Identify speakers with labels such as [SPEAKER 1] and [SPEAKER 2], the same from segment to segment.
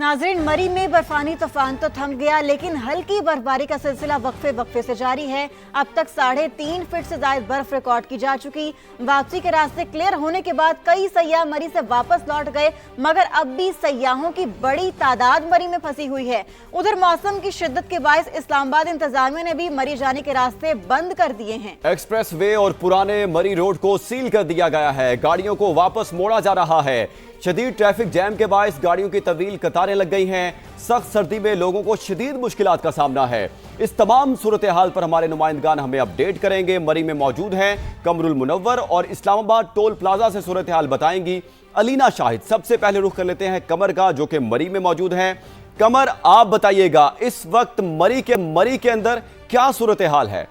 [SPEAKER 1] नाज़रीन, मरी में बर्फानी तूफान तो थम गया, लेकिन हल्की बर्फबारी का सिलसिला वक्फे से जारी है। अब तक 3.5 फीट से ज्यादा बर्फ रिकॉर्ड की जा चुकी। वापसी के रास्ते क्लियर होने के बाद कई सयाह मरी से वापस लौट गए, मगर अब भी सयाहों की बड़ी तादाद मरी में फंसी हुई है। उधर मौसम की शिद्दत के बायस इस्लामाबाद इंतजामिया ने भी मरी जाने के रास्ते बंद कर दिए हैं।
[SPEAKER 2] एक्सप्रेस वे और पुराने मरी रोड को सील कर दिया गया है। गाड़ियों को वापस मोड़ा जा रहा है। शदीद ट्रैफिक जैम के बायस गाड़ियों की तवील कतारें लग गई हैं। सख्त सर्दी में लोगों को शदीद मुश्किलात का सामना है। इस तमाम सूरत हाल पर हमारे नुमाइंदगान हमें अपडेट करेंगे। मरी में मौजूद हैं कमरुल मुनव्वर और इस्लामाबाद टोल प्लाजा से सूरत हाल बताएंगी अलीना शाहिद। सबसे पहले रुख कर लेते हैं कमर का, जो कि मरी में मौजूद हैं। कमर, आप बताइएगा इस वक्त मरी के अंदर क्या सूरत हाल है?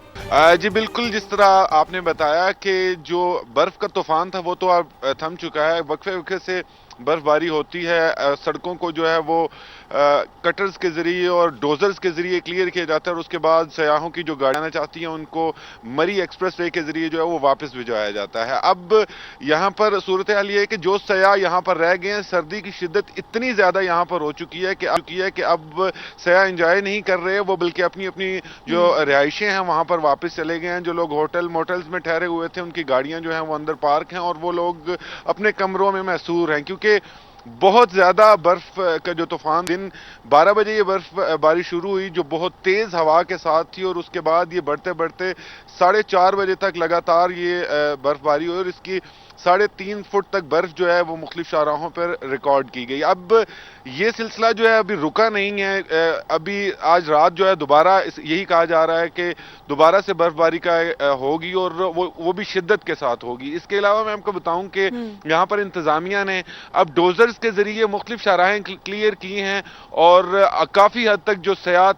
[SPEAKER 3] जी बिल्कुल, जिस तरह आपने बताया कि जो बर्फ का तूफान था वो तो अब थम चुका है। वक्फे से बर्फबारी होती है, सड़कों को जो है वो कटर्स के जरिए और डोजर्स के जरिए क्लियर किया जाता है और उसके बाद सयाहों की जो गाड़ियां चाहती हैं उनको मरी एक्सप्रेस वे के जरिए जो है वो वापस भिजवाया जाता है। अब यहाँ पर सूरत हाल ये है कि जो सयाह यहाँ पर रह गए हैं, सर्दी की शिद्दत इतनी ज़्यादा यहाँ पर हो चुकी है कि अब सयाह इंजॉय नहीं कर रहे, वो बल्कि अपनी अपनी जो रिहाइशें हैं वहाँ पर वापस चले गए हैं। जो लोग होटल मोटल्स में ठहरे हुए थे उनकी गाड़ियाँ जो हैं वो अंदर पार्क हैं और वो लोग अपने कमरों में महसूर हैं, क्योंकि बहुत ज़्यादा बर्फ का जो तूफान, दिन 12 बजे ये बर्फबारी शुरू हुई जो बहुत तेज़ हवा के साथ थी और उसके बाद ये बढ़ते बढ़ते 4:30 बजे तक लगातार ये बर्फबारी हुई और इसकी 3.5 फुट तक बर्फ जो है वो मुख्तलिफ शाहराहों पर रिकॉर्ड की गई। अब ये सिलसिला जो है अभी रुका नहीं है। अभी आज रात जो है दोबारा यही कहा जा रहा है कि दोबारा से बर्फबारी का होगी और वो भी शिद्दत के साथ होगी। इसके अलावा मैं आपको बताऊं कि यहाँ पर इंतजामिया ने अब डोजर्स के जरिए मुख्तलिफ शाहराहें क्लियर की हैं और काफ़ी हद तक जो सयाह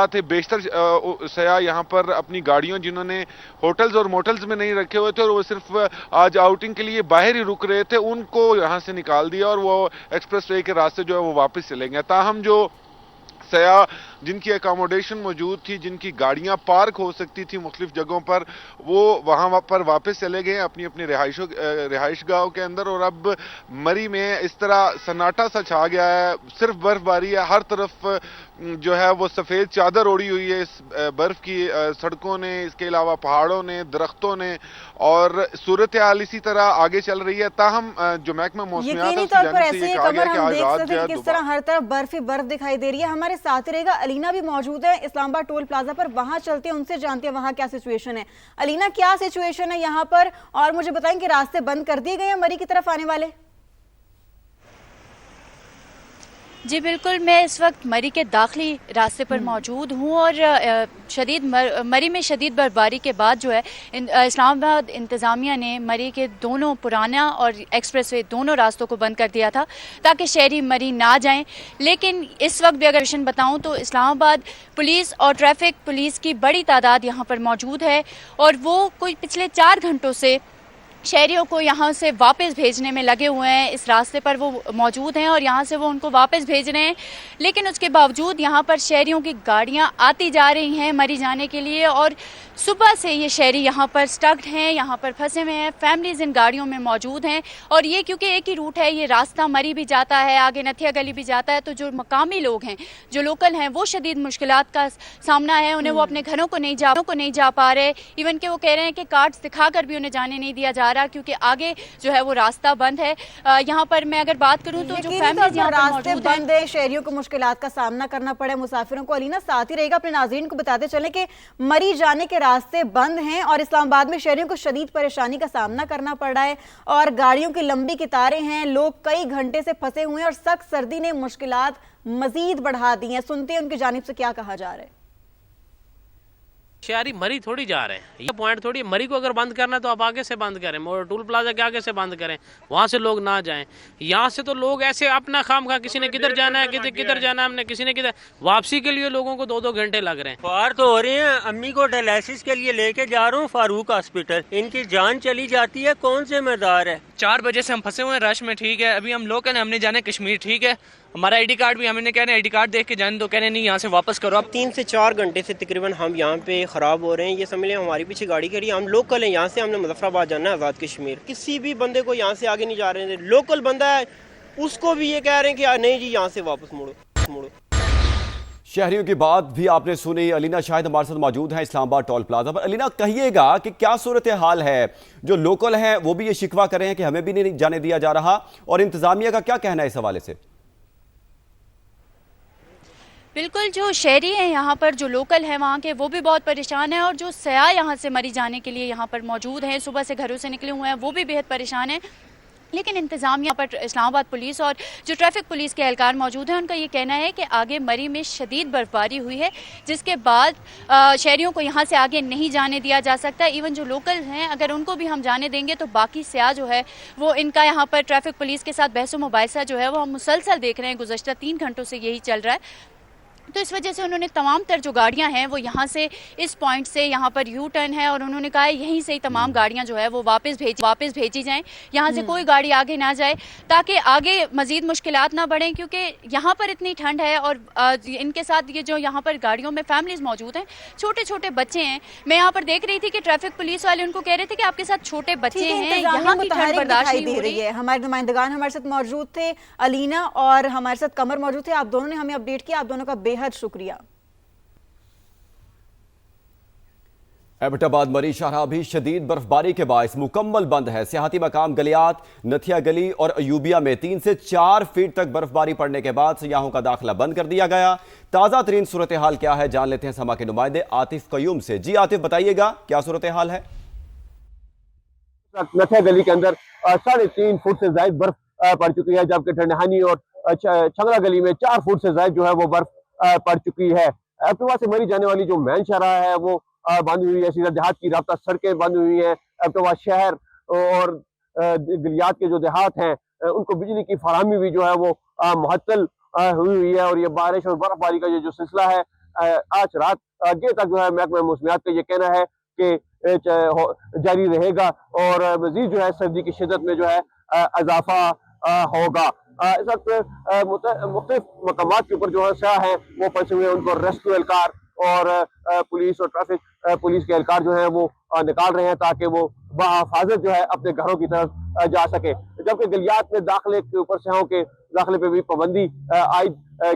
[SPEAKER 3] थे बेशतर सयाह यहाँ पर अपनी गाड़ियों, जिन्होंने होटल्स और मोटल्स में नहीं रखे हुए थे और वो सिर्फ आज आउटिंग के लिए बाहर ही रुक रहे थे, उनको यहाँ से निकाल दिया और वो एक्सप्रेस वे के रास्ते जो है वो वापस चलेंगे। ताहम जो सयाह जिनकी अकोमोडेशन मौजूद थी, जिनकी गाड़ियां पार्क हो सकती थी मुख्तलिफ जगहों पर, वो वहाँ पर वापस चले गए अपनी अपनी रिहाइश गाहों के अंदर। और अब मरी में इस तरह सन्नाटा सा छा गया है, सिर्फ बर्फबारी है। हर तरफ जो है वो सफ़ेद चादर ओढ़ी हुई है इस बर्फ की, सड़कों ने, इसके अलावा पहाड़ों ने, दरख्तों ने, और सूरत हाल इसी तरह आगे चल रही है। ताहम जो महकमा मौसमियात है उसकी जानिब से ये कहा गया कि आज रात जो है
[SPEAKER 1] किस तरह हर तरफ बर्फ ही बर्फ दिखाई दे रही है। हमारे साथ ही रहेगा अलीना भी मौजूद है इस्लामाबाद टोल प्लाजा पर, वहां चलते हैं, उनसे जानते हैं वहां क्या सिचुएशन है। अलीना, क्या सिचुएशन है यहाँ पर, और मुझे बताएं कि रास्ते बंद कर दिए गए हैं मरी की तरफ आने वाले?
[SPEAKER 4] जी बिल्कुल, मैं इस वक्त मरी के दाखिली रास्ते पर मौजूद हूँ और मरी में शदीद बर्फबारी के बाद जो है इस्लामाबाद इंतज़ामिया ने मरी के दोनों पुराना और एक्सप्रेस वे दोनों रास्तों को बंद कर दिया था ताकि शहरी मरी ना जाएं। लेकिन इस वक्त भी अगर विशन बताऊँ तो इस्लामाबाद पुलिस और ट्रैफिक पुलिस की बड़ी तादाद यहाँ पर मौजूद है और वो कोई पिछले 4 घंटों से शहरियों को यहाँ से वापस भेजने में लगे हुए हैं। इस रास्ते पर वो मौजूद हैं और यहाँ से वो उनको वापस भेज रहे हैं, लेकिन उसके बावजूद यहाँ पर शहरियों की गाड़ियाँ आती जा रही हैं मरी जाने के लिए और सुबह से ये शहरी यहाँ पर स्टक्ड हैं, यहाँ पर फंसे हुए हैं। फैमिलीज इन गाड़ियों में मौजूद हैं और ये क्योंकि एक ही रूट है, ये रास्ता मरी भी जाता है, आगे नथिया गली भी जाता है, तो जो मकामी लोग हैं, जो लोकल हैं, वो शदीद मुश्किलात का सामना है उन्हें। वो अपने घरों को नहीं जा पा रहे। इवन कि वो कह रहे हैं कि कार्ड्स दिखाकर भी उन्हें जाने नहीं दिया जा रहा क्योंकि आगे जो है वो रास्ता बंद है। यहाँ पर मैं अगर बात करूँ तो जो फैमिलीज यहाँ पर मौजूद
[SPEAKER 1] बंद है, शहरियों को मुश्किलात का सामना करना पड़े, मुसाफिरों को। अलीना साथ ही रहेगा, अपने नाज़रीन को बताते चले कि मरी जाने के रास्ते बंद हैं और इस्लामाबाद में शहरियों को शदीद परेशानी का सामना करना पड़ रहा है और गाड़ियों की लंबी कतारें हैं, लोग कई घंटे से फंसे हुए हैं और सख्त सर्दी ने मुश्किलात मजीद बढ़ा दी हैं। सुनते हैं उनकी जानिब से क्या कहा जा रहा है।
[SPEAKER 5] शहरी मरी थोड़ी जा रहे हैं, ये पॉइंट थोड़ी। मरी को अगर बंद करना है तो आप आगे से बंद करें, टोल प्लाजा के आगे से बंद करें, वहाँ से लोग ना जाएं। यहाँ से तो लोग ऐसे अपना खामखा, किसी ने किधर जाना है, किधर जाना है, हमने किसी ने किधर, वापसी के लिए लोगों को 2-2 घंटे लग रहे हैं।
[SPEAKER 6] बाहर तो हो रहे हैं, अम्मी को डायलिसिस के लिए लेके जा रहा हूँ फारूक हॉस्पिटल, इनकी जान चली जाती है, कौन जिम्मेदार है?
[SPEAKER 7] 4 बजे से हम फंसे हुए हैं रश में, ठीक है। अभी हम लोकल हैं, हमने जाना कश्मीर, ठीक है। हमारा आईडी कार्ड भी हमने कह रहे हैं आईडी कार्ड देख के जाने दो, कह रहे हैं नहीं यहाँ से वापस करो। अब
[SPEAKER 6] 3 से 4 घंटे से तकरीबन हम यहाँ पे खराब हो रहे हैं। ये समझ लें हमारी पीछे गाड़ी करी, हम लोकल हैं, यहाँ से हमने मुजफ्फराबाद जाना है आज़ाद कश्मीर। किसी भी बंदे को यहाँ से आगे नहीं जा रहे हैं। लोकल बंदा है
[SPEAKER 8] اس کو بھی یہ کہہ رہے ہیں کہ نہیں جی یہاں سے واپس موڑو.
[SPEAKER 2] شہریوں کی بات بھی آپ نے سنی. علینا شاہد ہمارے ساتھ موجود ہیں اسلام آباد ٹول پلازا پر. علینا کہیے گا کہ کیا صورتحال ہے؟ جو لوکل ہیں وہ بھی یہ شکوہ کر رہے ہیں کہ ہمیں بھی نہیں جانے دیا جا رہا, اور انتظامیہ کا کیا کہنا ہے اس حوالے سے؟
[SPEAKER 4] بالکل, جو شہری ہیں یہاں پر, جو لوکل ہیں وہاں کے, وہ بھی بہت پریشان ہیں, اور جو سیاح یہاں سے مری جانے کے لیے یہاں پر موجود ہیں, صبح سے گھروں سے نکلے ہوئے ہیں, وہ بھی بہت پریشان ہیں. لیکن انتظامیہ پر اسلام آباد پولیس اور جو ٹریفک پولیس کے اہلکار موجود ہیں, ان کا یہ کہنا ہے کہ آگے مری میں شدید برفباری ہوئی ہے, جس کے بعد شہریوں کو یہاں سے آگے نہیں جانے دیا جا سکتا. ایون جو لوکل ہیں, اگر ان کو بھی ہم جانے دیں گے تو باقی سیاح جو ہے وہ ان کا یہاں پر ٹریفک پولیس کے ساتھ بحث و مباحثہ جو ہے وہ ہم مسلسل دیکھ رہے ہیں, گزشتہ 3 گھنٹوں سے یہی چل رہا ہے. تو اس وجہ سے انہوں نے تمام تر جو گاڑیاں ہیں وہ یہاں سے, اس پوائنٹ سے یہاں پر یو ٹرن ہے, اور انہوں نے کہا ہے یہیں سے ہی تمام گاڑیاں جو ہے وہ واپس بھیجی جائیں, یہاں سے کوئی گاڑی آگے نہ جائے تاکہ آگے مزید مشکلات نہ بڑھیں, کیونکہ یہاں پر اتنی ٹھنڈ ہے, اور ان کے ساتھ یہ جو یہاں پر گاڑیوں میں فیملیز موجود ہیں, چھوٹے چھوٹے بچے ہیں. میں یہاں پر دیکھ رہی تھی کہ ٹریفک پولیس والے ان کو کہہ رہے تھے کہ آپ کے ساتھ چھوٹے بچے ہیں, یہاں کی ٹھنڈ برداشت نہیں ہو رہی ہے.
[SPEAKER 1] ہمارے نمائندگان ہمارے ساتھ موجود تھے, علینا اور ہمارے ساتھ قمر موجود تھے. آپ دونوں نے ہمیں اپڈیٹ کیا, آپ دونوں کا بے حد شکریہ.
[SPEAKER 2] ایبٹ آباد مری شاہراہ بھی شدید برفباری کے باعث مکمل بند ہے. سیاحتی مقام گلیات, نتھیا گلی اور ایوبیہ میں 3 سے 4 فٹ تک برفباری پڑنے کے بعد سیاحوں کا داخلہ بند کر دیا گیا. تازہ ترین صورتحال کیا ہے جان لیتے ہیں سما کے نمائندے عاطف قیوم سے. جی عاطف, بتائیے گا کیا صورتحال ہے؟
[SPEAKER 9] نتھیا گلی کے اندر 3.5 فٹ سے زائد برف پڑ چکی ہے, جبکہ ٹھنڈہانی اور چھنگرا گلی میں 4 فٹ سے زائد جو ہے وہ برف پڑ چکی ہے. ایبٹ آباد سے مری جانے والی جو مین شاہراہ ہے وہ بند ہوئی ہے. سیدھا دیہات کی رابطہ سڑکیں بند ہوئی ہیں. ایبٹ آباد شہر اور گلیات کے جو دیہات ہیں ان کو بجلی کی فراہمی بھی جو ہے وہ معطل ہوئی ہے. اور یہ بارش اور برف باری کا یہ جو سلسلہ ہے آج رات دیر تک جو ہے محکمہ موسمیات کا یہ کہنا ہے کہ جاری رہے گا, اور مزید جو ہے سردی کی شدت میں جو ہے اضافہ ہوگا. اس وقت مختلف مقامات کے اوپر جو ہے سیاح ہیں وہ پھنسے ہوئے ہیں, ان کو ریسکیو اہلکار اور پولیس اور ٹریفک پولیس کے اہلکار جو ہیں وہ نکال رہے ہیں تاکہ وہ بحفاظت جو ہے اپنے گھروں کی طرف جا سکے. جبکہ گلیات میں داخلے کے اوپر سیاحوں کے داخلے پہ بھی پابندی عائد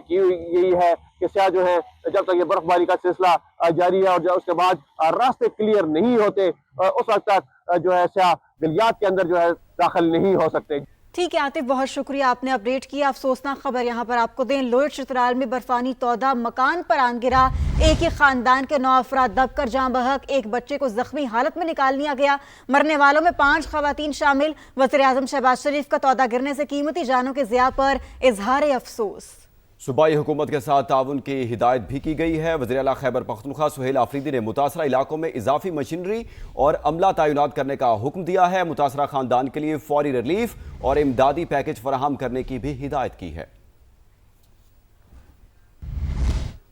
[SPEAKER 9] کی گئی ہے کہ سیاح جو ہیں جب تک یہ برف باری کا سلسلہ جاری ہے اور جب اس کے بعد راستے کلیئر نہیں ہوتے اس وقت تک جو ہے سیاح گلیات کے اندر جو ہے داخل نہیں ہو سکتے.
[SPEAKER 1] ٹھیک ہے عاطف, بہت شکریہ, آپ نے اپڈیٹ کیا. افسوسناک خبر یہاں پر آپ کو دیں, لوئر چترال میں برفانی تودہ مکان پر آن گرا. ایک ہی خاندان کے 9 افراد دب کر جاں بحق, ایک بچے کو زخمی حالت میں نکال لیا گیا. مرنے والوں میں 5 خواتین شامل. وزیراعظم شہباز شریف کا تودہ گرنے سے قیمتی جانوں کے ضیاع پر اظہار افسوس.
[SPEAKER 2] صوبائی حکومت کے ساتھ تعاون کی ہدایت بھی کی گئی ہے. وزیر اعلیٰ خیبر پختونخوا سہیل آفریدی نے متاثرہ علاقوں میں اضافی مشینری اور عملہ تعینات کرنے کا حکم دیا ہے. متاثرہ خاندان کے لیے فوری ریلیف اور امدادی پیکج فراہم کرنے کی بھی ہدایت کی ہے.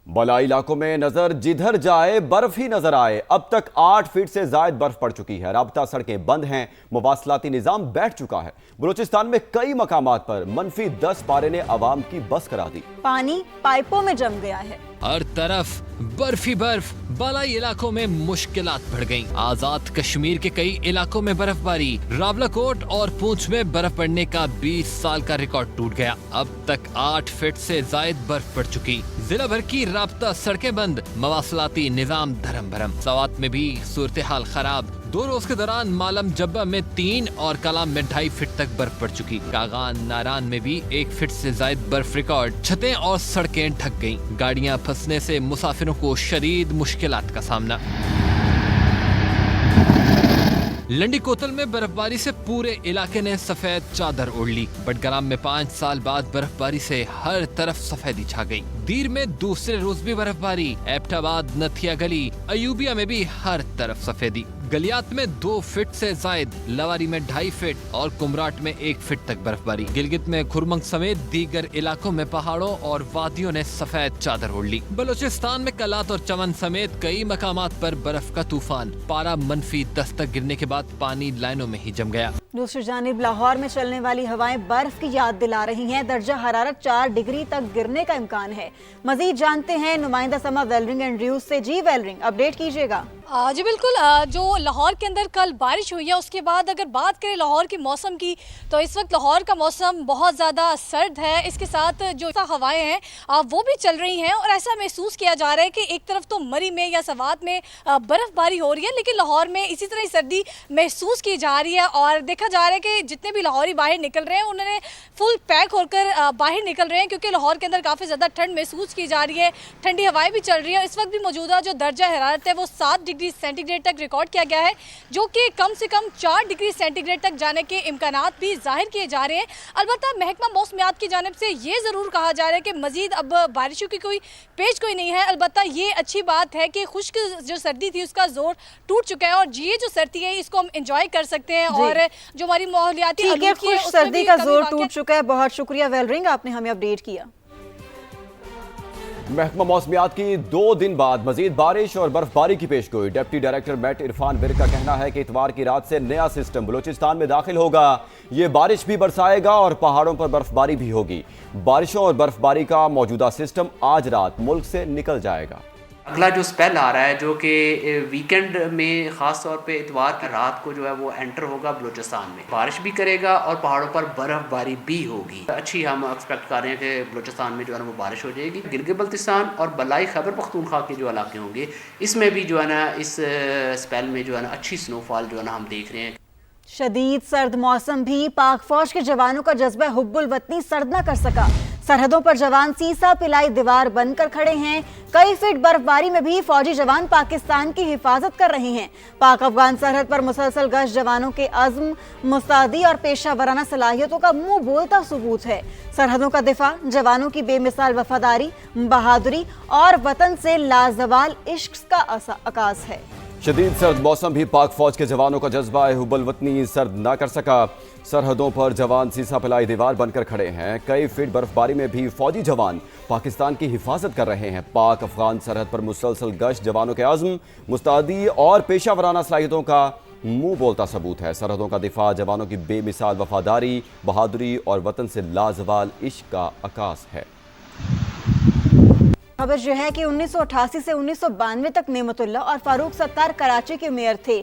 [SPEAKER 2] بالائی علاقوں میں نظر جدھر جائے برف ہی نظر آئے. اب تک 8 فٹ سے زائد برف پڑ چکی ہے. رابطہ سڑکیں بند ہیں, مواصلاتی نظام بیٹھ چکا ہے. بلوچستان میں کئی مقامات پر -10 پارے نے عوام کی بس کرا دی.
[SPEAKER 1] پانی پائپوں میں جم گیا ہے.
[SPEAKER 10] ہر طرف برف ہی برف. بالائی علاقوں میں مشکلات بڑھ گئیں. آزاد کشمیر کے کئی علاقوں میں برف باری. راولہ کوٹ اور پونچھ میں برف پڑنے کا 20 سال کا ریکارڈ ٹوٹ گیا. اب تک 8 فٹ سے زائد برف پڑ چکی. ضلع بھر کی رابطہ سڑکیں بند, مواصلاتی نظام دھرم بھرم. سوات میں بھی صورتحال خراب. 2 روز کے دوران مالم جبہ میں 3 اور کلام میں 2.5 فٹ تک برف پڑ چکی. کاغان ناران میں بھی 1 فٹ سے زائد برف ریکارڈ. چھتیں اور سڑکیں ڈھک گئیں. گاڑیاں پھنسنے سے مسافروں کو شدید مشکلات کا سامنا. لنڈی کوتل میں برف باری سے پورے علاقے نے سفید چادر اوڑھ لی. بٹگرام میں 5 سال بعد برف باری سے ہر طرف سفیدی چھا گئی. دیر میں دوسرے روز بھی برف باری. ایبٹ آباد, نتھیا گلی, ایوبیہ میں بھی ہر طرف سفیدی. گلیات میں 2 فٹ سے زائد, لواری میں 2.5 فٹ اور کمراٹ میں 1 فٹ تک برف باری. گلگت میں کھرمنگ سمیت دیگر علاقوں میں پہاڑوں اور وادیوں نے سفید چادر اوڑھ لی. بلوچستان میں کلات اور چمن سمیت کئی مقامات پر برف کا طوفان. پارا -10 تک گرنے کے بعد پانی لائنوں میں ہی جم گیا.
[SPEAKER 1] دوسری جانب لاہور میں چلنے والی ہوائیں برف کی یاد دلا رہی ہیں. درجہ حرارت 4 ڈگری تک گرنے کا امکان ہے. مزید جانتے ہیں نمائندہ سما ویلرنگ اینڈ ریوز سے. جی ویلرنگ, اپڈیٹ کیجیے گا.
[SPEAKER 11] जी बिल्कुल, जो लाहौर के अंदर कल बारिश हुई है उसके बाद अगर बात करें लाहौर के मौसम की तो इस वक्त लाहौर का मौसम बहुत ज़्यादा सर्द है। इसके साथ जो हवाएं हैं वो भी चल रही हैं और ऐसा महसूस किया जा रहा है कि एक तरफ तो मरी में या सवात में बर्फ़बारी हो रही है, लेकिन लाहौर में इसी तरह सर्दी महसूस की जा रही है। और देखा जा रहा है कि जितने भी लाहौरी बाहर निकल रहे हैं उन्होंने फुल पैक होकर बाहर निकल रहे हैं, क्योंकि लाहौर के अंदर काफ़ी ज़्यादा ठंड महसूस की जा रही है, ठंडी हवाएँ भी चल रही है। इस वक्त भी मौजूदा जो दर्जा हरारत है वो 7 डिग्री सेंटीग्रेड तक रिकॉर्ड किया गया है, जो कि कम से कम 4 डिग्री सेंटीग्रेड तक जाने के इम्कानात भी जाहिर किए जा रहे हैं। अलबत्ता महकमा मौसमियात की जानिब से ये ज़रूर कहा जा रहा है कि मज़ीद अब बारिशों की कोई नहीं है। अलबत्ता ये अच्छी बात है कि खुश्क जो सर्दी थी उसका जोर टूट चुका है और ये जो सर्दी है इसको हम इंजॉय कर सकते हैं। और जो हमारी माहौलियाती
[SPEAKER 1] सर्दी का जोर टूट चुका है। बहुत शुक्रिया वेलरिंग, आपने हमें अपडेट किया।
[SPEAKER 2] महकमा मौसमियात की 2 दिन बाद मजीद बारिश और बर्फबारी की पेशगोई। Deputy director met Irfan Virk का कहना है कि इतवार की रात से नया सिस्टम बलूचिस्तान में दाखिल होगा। ये बारिश भी बरसाएगा और पहाड़ों पर बर्फबारी भी होगी। बारिशों और बर्फबारी का मौजूदा सिस्टम आज रात मुल्क से निकल जाएगा।
[SPEAKER 12] अगला जो स्पेल आ रहा है जो कि वीकेंड में ख़ास तौर पे इतवार की रात को जो है वो एंटर होगा बलूचिस्तान में, बारिश भी करेगा और पहाड़ों पर बर्फ़बारी भी होगी। अच्छी हम एक्सपेक्ट कर रहे हैं कि बलूचिस्तान में जो है ना वो बारिश हो जाएगी। गिलगित बल्तिस्तान और बलाई खैबर पख्तूनख्वा के जो इलाके होंगे इसमें भी जो है ना इस स्पेल में जो है ना अच्छी स्नोफॉल जो है ना हम देख रहे हैं।
[SPEAKER 1] शदीद सर्द मौसम भी पाक फौज के जवानों का जज्बा हुब्बुल वतनी सर्द न कर सका। सरहदों पर जवान सीसा पिलाई दीवार बनकर खड़े हैं। कई फीट बर्फबारी में भी फौजी जवान पाकिस्तान की हिफाजत कर रहे हैं। पाक अफगान सरहद पर मुसलसल गश्त जवानों के अज़्म, मुस्तैदी और पेशा वराना सलाहियतों का मुंह बोलता सबूत है। सरहदों का दिफा जवानों की बेमिसाल वफादारी, बहादुरी और वतन से लाजवाल इश्क का अकास है।
[SPEAKER 2] शदीद सर्द मौसम भी पाक फौज के जवानों का जज्बा हुब्बुल वतनी सर्द ना कर सका। सरहदों पर जवान सीसा पिलाई दीवार बनकर खड़े हैं। कई फीट बर्फबारी में भी फौजी जवान पाकिस्तान की हिफाजत कर रहे हैं। पाक अफगान सरहद पर मुसलसल गश्त जवानों के अज़्म, मुस्तैदी और पेशा वराना सलाहियतों का मुंह बोलता सबूत है। सरहदों का दिफा जवानों की बेमिसाल वफादारी, बहादुरी और वतन से लाजवाल इश्क का अकास है।
[SPEAKER 1] खबर यह है कि 1988 से 1992 तक नेमतुल्ला और फारूक सत्तार कराची के मेयर थे।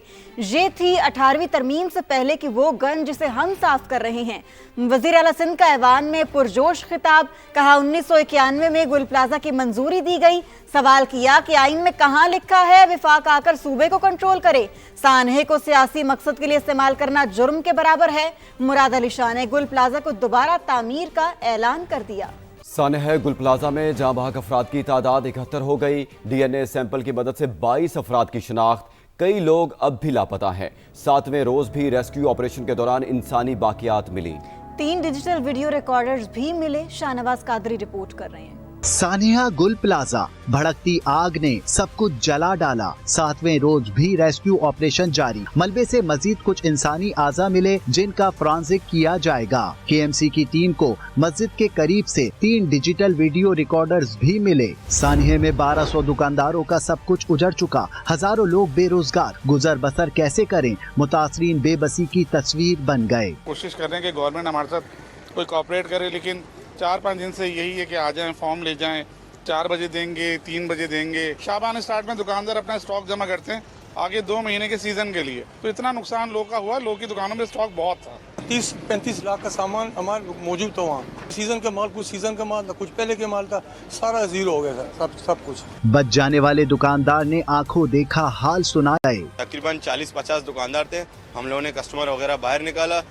[SPEAKER 1] ये थी 18वीं तरमीम से पहले की वो गन जिसे हम साफ कर रहे हैं। वजीर आला सिंध का ऐवान में पुरजोश खिताब, कहा 1991 में गुल प्लाजा की मंजूरी दी गई। सवाल किया कि आइन में कहां लिखा है विफाक आकर सूबे को कंट्रोल करे। सानहे को सियासी मकसद के लिए इस्तेमाल करना जुर्म के बराबर है। मुराद अली शाह ने गुल प्लाजा को दोबारा तामीर का ऐलान कर दिया।
[SPEAKER 2] सानह गुल प्लाजा में जाँ बहक अफराद की तादाद 71 हो गई। DNA सैंपल की मदद से 22 अफराद की शिनाख्त। कई लोग अब भी लापता हैं। 7वें रोज भी रेस्क्यू ऑपरेशन के दौरान इंसानी बाकियात मिली।
[SPEAKER 1] 3 डिजिटल वीडियो रिकॉर्डर्स भी मिले। शाहनवाज कादरी रिपोर्ट कर रहे हैं।
[SPEAKER 13] सानिया गुल प्लाजा, भड़कती आग ने सब कुछ जला डाला। 7वें रोज भी रेस्क्यू ऑपरेशन जारी। मलबे से मजीद कुछ इंसानी आज़ा मिले जिनका फॉरेंसिक किया जाएगा। KMC की टीम को मस्जिद के करीब से 3 डिजिटल वीडियो रिकॉर्डर्स भी मिले। सानिया में 1200 दुकानदारों का सब कुछ उजड़ चुका। हजारों लोग बेरोजगार, गुजर बसर कैसे करें, मुतासरीन बेबसी की तस्वीर बन गए।
[SPEAKER 14] कोशिश कर रहे हैं कि गवर्नमेंट हमारे साथ कोई कोऑपरेट करे, लेकिन 4-5 दिन से यही है कि आ जाएं, फॉर्म ले जाएं, 4 बजे देंगे, 3 बजे देंगे। शाबान स्टार्ट में दुकानदार अपना स्टॉक जमा करते हैं आगे 2 महीने के सीजन के लिए, तो इतना नुकसान लोगों का हुआ। लोगों की दुकानों में स्टॉक बहुत था।
[SPEAKER 15] 30-35 लाख का सामान हमारा मौजूद था वहाँ। सीजन का माल, कुछ सीजन का माल था, कुछ पहले के माल था, सारा जीरो हो गया था सब कुछ।
[SPEAKER 13] बच जाने वाले दुकानदार ने आंखों देखा हाल सुनाए।
[SPEAKER 16] तकरीबन 40-50 दुकानदार थे। हम लोगों ने कस्टमर वगैरह बाहर निकाला,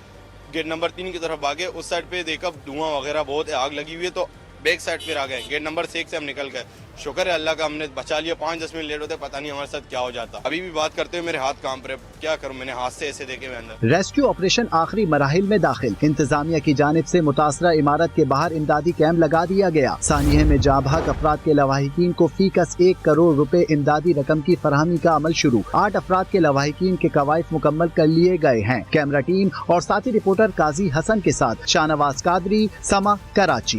[SPEAKER 16] गेट नंबर 3 की तरफ भागे। उस साइड पे देखा धुआं वगैरह बहुत है, आग लगी हुई है, तो बैक साइड फिर आ गए। गेट नंबर 6 से हम निकल गए। शुक्र है अल्लाह का, हमने बचा लिया। 5-10 मिनट लेट होते पता नहीं हमारे साथ क्या हो जाता। अभी भी बात करते हुए मेरे हाथ कांप रहे, क्या करूं, मैंने हाथ से ऐसे देखे हुए अंदर।
[SPEAKER 13] रेस्क्यू ऑपरेशन आखिरी मराहिल में दाखिल। इंतजामिया की जानिब से मुतासरा इमारत के बाहर इमदादी कैंप लगा दिया गया। सानिया में जाँ बहक अफराद के लवाहिकीन को फीकस 1 करोड़ रुपए इमदादी रकम की फरहमी का अमल शुरू। 8 अफराद के लवाहिकीन के कवायद मुकम्मल कर लिए गए हैं। कैमरा टीम और साथी रिपोर्टर काजी हसन के साथ शाहनवाज कादरी, समा, कराची।